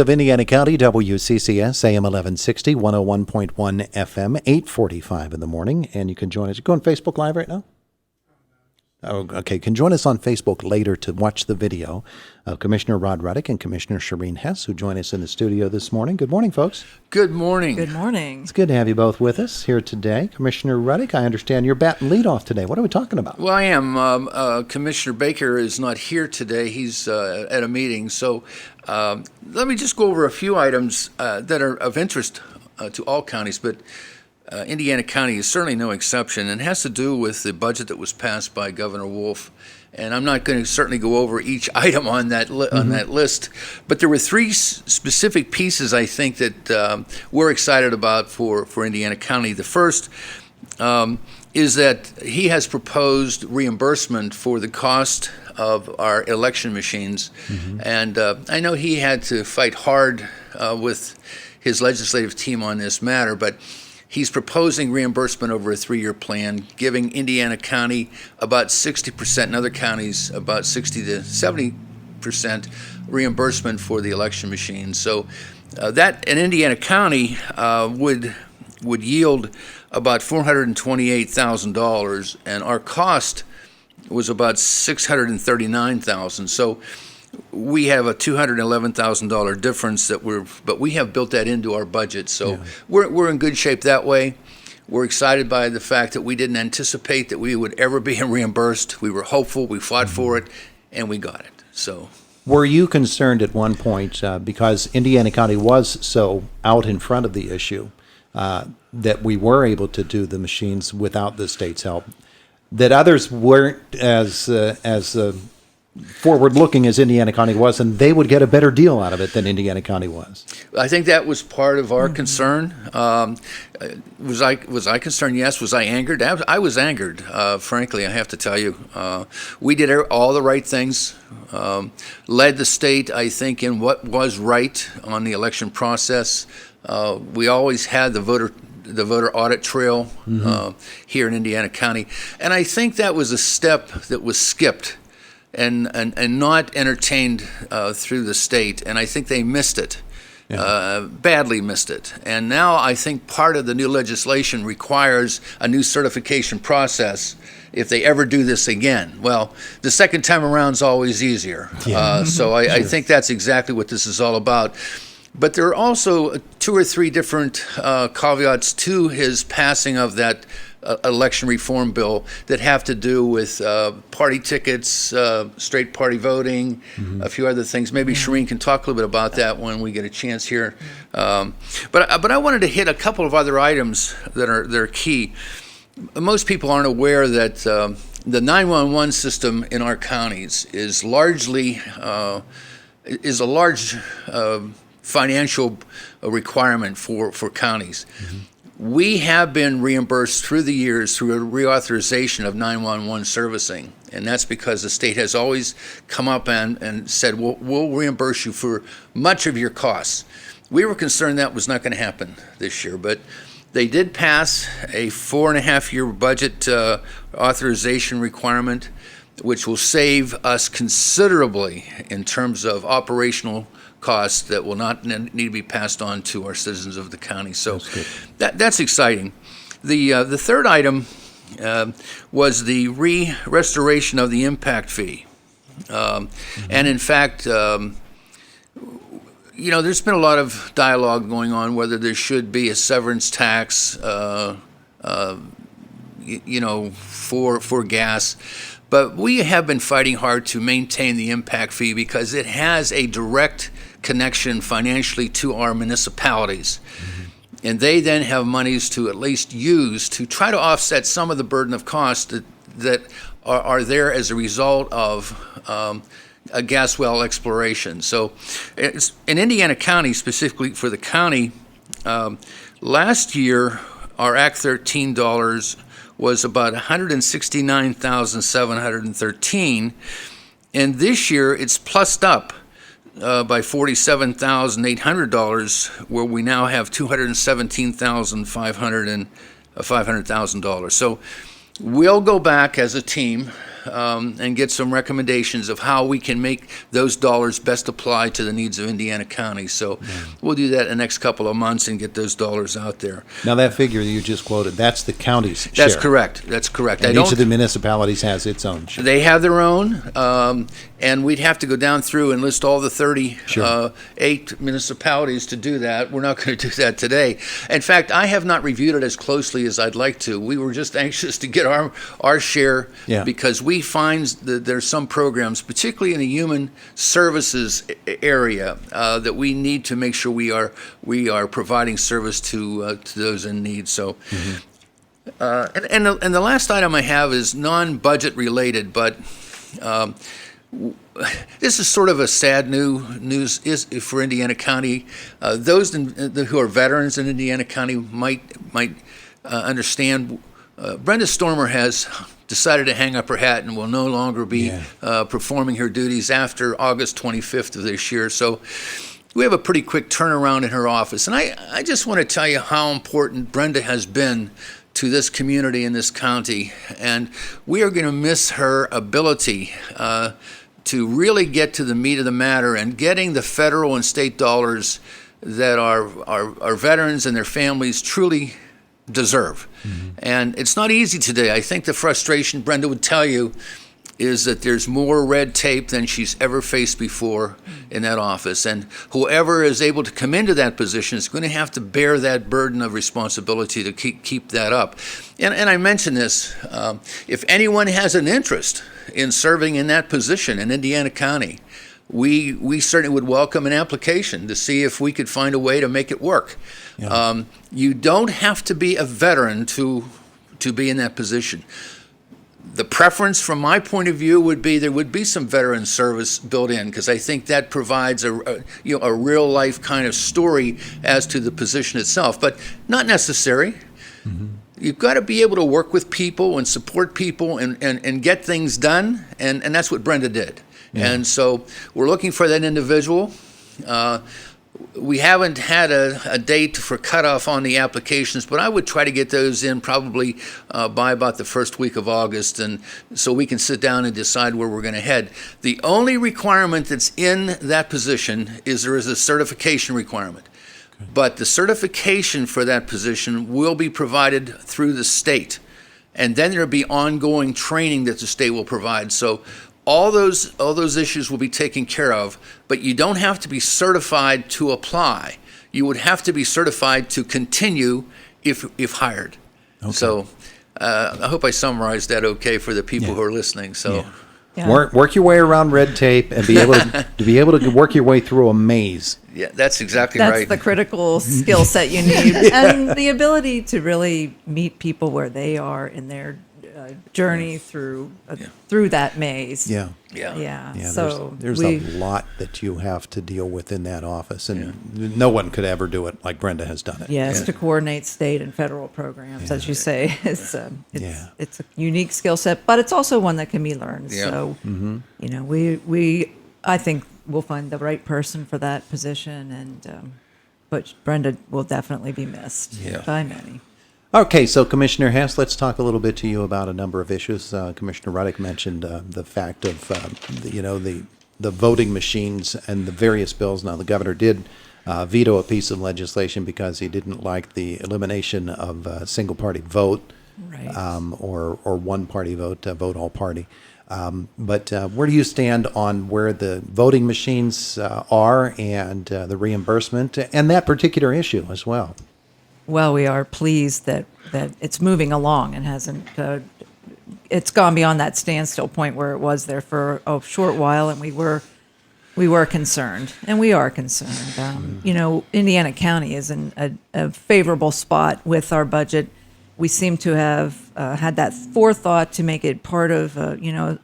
of Indiana County, WCCS, AM 1160, 101.1 FM, 8:45 in the morning. And you can join us. You go on Facebook Live right now? Oh, okay. Can join us on Facebook later to watch the video of Commissioner Ruddock and Commissioner Sherene Hess, who join us in the studio this morning. Good morning, folks. Good morning. Good morning. It's good to have you both with us here today. Commissioner Ruddock, I understand you're batting lead off today. What are we talking about? Well, I am. Commissioner Baker is not here today. He's at a meeting. So let me just go over a few items that are of interest to all counties, but Indiana County is certainly no exception, and it has to do with the budget that was passed by Governor Wolf. And I'm not going to certainly go over each item on that list, but there were three specific pieces I think that we're excited about for Indiana County. The first is that he has proposed reimbursement for the cost of our election machines, and I know he had to fight hard with his legislative team on this matter, but he's proposing reimbursement over a 3-year plan, giving Indiana County about 60% and other counties about 60 to 70% reimbursement for the election machines. So that in Indiana County would yield about $428,000, and our cost was about $639,000. So we have a $211,000 difference but we have built that into our budget. So we're in good shape that way. We're excited by the fact that we didn't anticipate that we would ever be reimbursed. We were hopeful, we fought for it, and we got it. So, were you concerned at one point, because Indiana County was so out in front of the issue, that we were able to do the machines without the state's help, that others weren't as forward-looking as Indiana County was, and they would get a better deal out of it than Indiana County was? I think that was part of our concern. Was I concerned? Yes. Was I angered? I was angered, frankly, I have to tell you. We did all the right things, led the state, I think, in what was right on the election process. We always had the voter audit trail here in Indiana County, and I think that was a step that was skipped and not entertained through the state, and I think they missed it, badly missed it. And now I think part of the new legislation requires a new certification process if they ever do this again. Well, the second time around is always easier. So I think that's exactly what this is all about. But there are also 2 or 3 different caveats to his passing of that election reform bill that have to do with party tickets, straight party voting, a few other things. Maybe Sherene can talk a little bit about that when we get a chance here. But I wanted to hit a couple of other items that are key. Most people aren't aware that the 911 system in our counties is largely a large financial requirement for counties. We have been reimbursed through the years through a reauthorization of 911 servicing, and that's because the state has always come up and said, we'll reimburse you for much of your costs. We were concerned that was not going to happen this year, but they did pass a 4.5-year budget authorization requirement, which will save us considerably in terms of operational costs that will not need to be passed on to our citizens of the county. So that's exciting. The third item was the restoration of the impact fee. And in fact, there's been a lot of dialogue going on whether there should be a severance tax, for gas. But we have been fighting hard to maintain the impact fee because it has a direct connection financially to our municipalities. And they then have monies to at least use to try to offset some of the burden of cost that are there as a result of a gas well exploration. So in Indiana County, specifically for the county, last year our Act 13 dollars was about $169,713, and this year it's plussed up by $47,800, where we now have $217,500. So we'll go back as a team and get some recommendations of how we can make those dollars best apply to the needs of Indiana County. So we'll do that in the next couple of months and get those dollars out there. Now, that figure you just quoted, that's the county's share. That's correct. That's correct. And each of the municipalities has its own share. They have their own, and we'd have to go down through and list all the 38 municipalities to do that. We're not going to do that today. In fact, I have not reviewed it as closely as I'd like to. We were just anxious to get our share because we find that there's some programs, particularly in the human services area, that we need to make sure we are providing service to those in need. So. And the last item I have is non-budget related, but this is sort of a sad news for Indiana County. Those who are veterans in Indiana County might understand. Brenda Stormer has decided to hang up her hat and will no longer be performing her duties after August 25th of this year. So we have a pretty quick turnaround in her office. And I just want to tell you how important Brenda has been to this community in this county. And we are going to miss her ability to really get to the meat of the matter and getting the federal and state dollars that our veterans and their families truly deserve. And it's not easy today. I think the frustration, Brenda would tell you, is that there's more red tape than she's ever faced before in that office. And whoever is able to come into that position is going to have to bear that burden of responsibility to keep that up. And I mention this, if anyone has an interest in serving in that position in Indiana County, we certainly would welcome an application to see if we could find a way to make it work. You don't have to be a veteran to be in that position. The preference from my point of view would be there would be some veteran service built in, because I think that provides a real life kind of story as to the position itself, but not necessary. You've got to be able to work with people and support people and get things done, and that's what Brenda did. And so we're looking for that individual. We haven't had a date for cutoff on the applications, but I would try to get those in probably by about the first week of August, and so we can sit down and decide where we're going to head. The only requirement that's in that position is there is a certification requirement. But the certification for that position will be provided through the state, and then there'll be ongoing training that the state will provide. So all those issues will be taken care of, but you don't have to be certified to apply. You would have to be certified to continue if hired. Okay. So I hope I summarized that okay for the people who are listening. So work your way around red tape and be able to work your way through a maze. Yeah, that's exactly right. That's the critical skill set you need, and the ability to really meet people where they are in their journey through that maze. So there's a lot that you have to deal with in that office, and no one could ever do it like Brenda has done it. Yes, to coordinate state and federal programs, as you say, it's a unique skill set, but it's also one that can be learned. So I think we'll find the right person for that position, and but Brenda will definitely be missed by many. Okay, so Commissioner Hess, let's talk a little bit to you about a number of issues. Commissioner Ruddock mentioned the fact of the voting machines and the various bills. Now, the governor did veto a piece of legislation because he didn't like the elimination of a single-party vote, or one-party vote, vote all party. But where do you stand on where the voting machines are and the reimbursement and that particular issue as well? Well, we are pleased that it's moving along and hasn't. It's gone beyond that standstill point where it was there for a short while, and we were concerned, and we are concerned. Indiana County is in a favorable spot with our budget. We seem to have had that forethought to make it part of,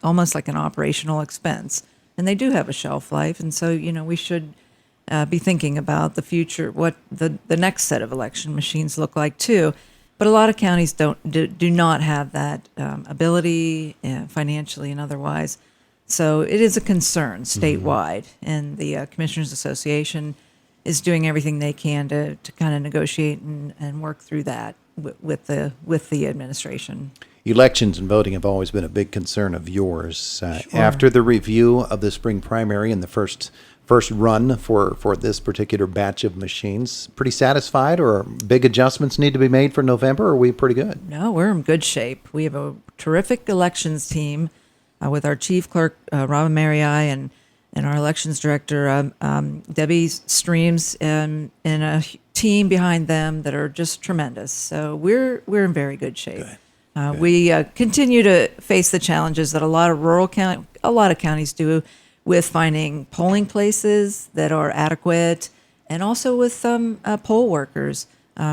almost like an operational expense, and they do have a shelf life, and so we should be thinking about the future, what the next set of election machines look like too. But a lot of counties do not have that ability financially and otherwise. So it is a concern statewide, and the Commissioners Association is doing everything they can to kind of negotiate and work through that. with the administration. Elections and voting have always been a big concern of yours. After the review of the spring primary and the first run for this particular batch of machines, pretty satisfied, or big adjustments need to be made for November, or are we pretty good? No, we're in good shape. We have a terrific elections team with our chief clerk, Robin Mariai, and our elections director, Debbie Streams, and a team behind them that are just tremendous. So we're in very good shape. Good. We continue to face the challenges that a lot of counties do with finding polling places that are adequate, and also with some poll workers.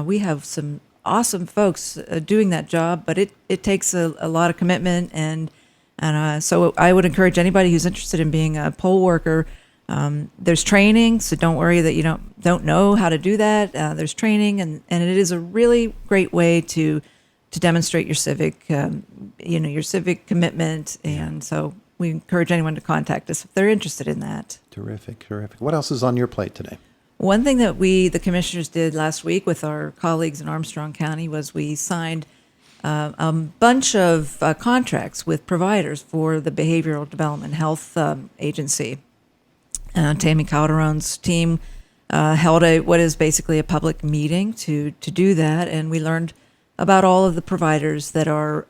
We have some awesome folks doing that job, but it takes a lot of commitment, and so I would encourage anybody who's interested in being a poll worker. There's training, so don't worry that you don't know how to do that. There's training, and it is a really great way to demonstrate your civic, your civic commitment. And so we encourage anyone to contact us if they're interested in that. Terrific. What else is on your plate today? One thing that the commissioners did last week with our colleagues in Armstrong County was we signed a bunch of contracts with providers for the Behavioral Development Health Agency. Tammy Calderon's team held what is basically a public meeting to do that, and we learned about all of the providers that are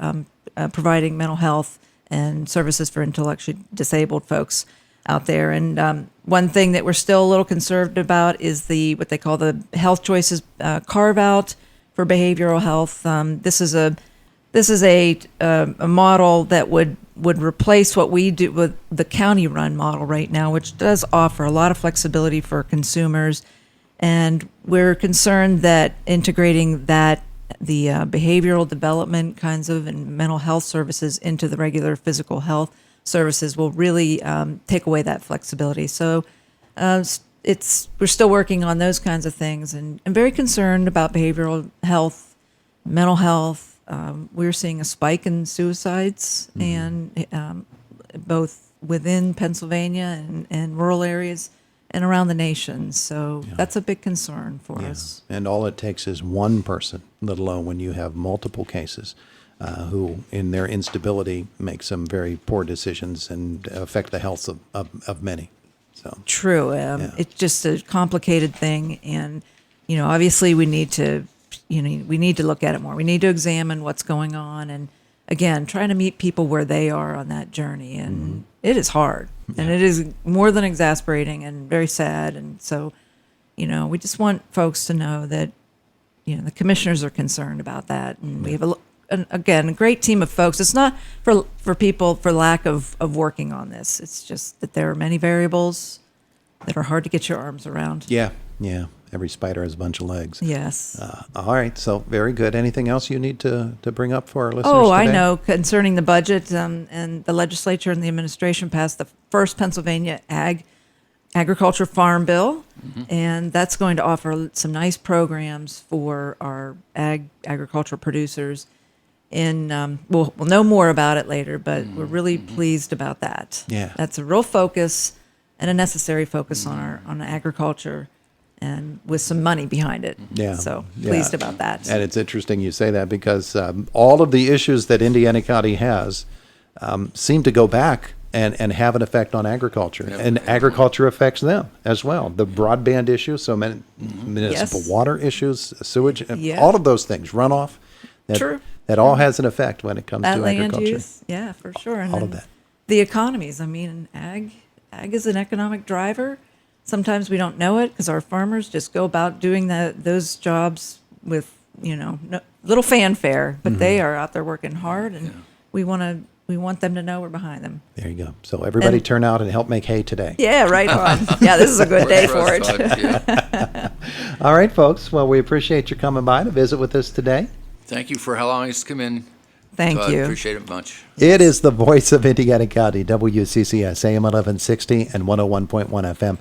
providing mental health and services for intellectually disabled folks out there. And one thing that we're still a little concerned about is what they call the Health Choices carve out for behavioral health. This is a model that would replace what we do with the county run model right now, which does offer a lot of flexibility for consumers. And we're concerned that integrating the behavioral development kinds of and mental health services into the regular physical health services will really take away that flexibility. So we're still working on those kinds of things, and I'm very concerned about behavioral health, mental health. We're seeing a spike in suicides, and both within Pennsylvania and rural areas and around the nation. So that's a big concern for us. And all it takes is one person, let alone when you have multiple cases, who in their instability make some very poor decisions and affect the health of many. So true. It's just a complicated thing, and obviously we need to look at it more. We need to examine what's going on, and again, trying to meet people where they are on that journey. And it is hard, and it is more than exasperating and very sad. And so, we just want folks to know that, the commissioners are concerned about that, and we have a great team of folks. It's not for people for lack of working on this. It's just that there are many variables that are hard to get your arms around. Yeah. Every spider has a bunch of legs. Yes. All right. So very good. Anything else you need to bring up for our listeners Oh, today? I know. Concerning the budget, and the legislature and the administration passed the first Pennsylvania agriculture farm bill, and that's going to offer some nice programs for our agricultural producers. And we'll know more about it later, but we're really pleased about that. Yeah. That's a real focus and a necessary focus on agriculture, and with some money behind it. Yeah. So pleased about that. And it's interesting you say that, because all of the issues that Indiana County has seem to go back and have an effect on agriculture. Yep. And agriculture affects them as well. The broadband issue, so many municipal Yes. water issues, sewage, Yeah. all of those things, runoff. True. That all has an effect when it comes That to land agriculture. use, yeah, for sure. And All of then that. the economies. I mean, ag is an economic driver. Sometimes we don't know it because our farmers just go about doing those jobs with little fanfare, but they are out there working hard, and we want them to know we're behind them. There you go. So everybody And- turn out and help make hay today. Yeah, right on. Yeah, this is a good day for it. Yeah. All right, folks. Well, we appreciate you coming by to visit with us today. Thank you for allowing us to come in. Thank Todd. you. Appreciate it much. It is the voice of Indiana County, WCCS, AM 1160 and 101.1 FM.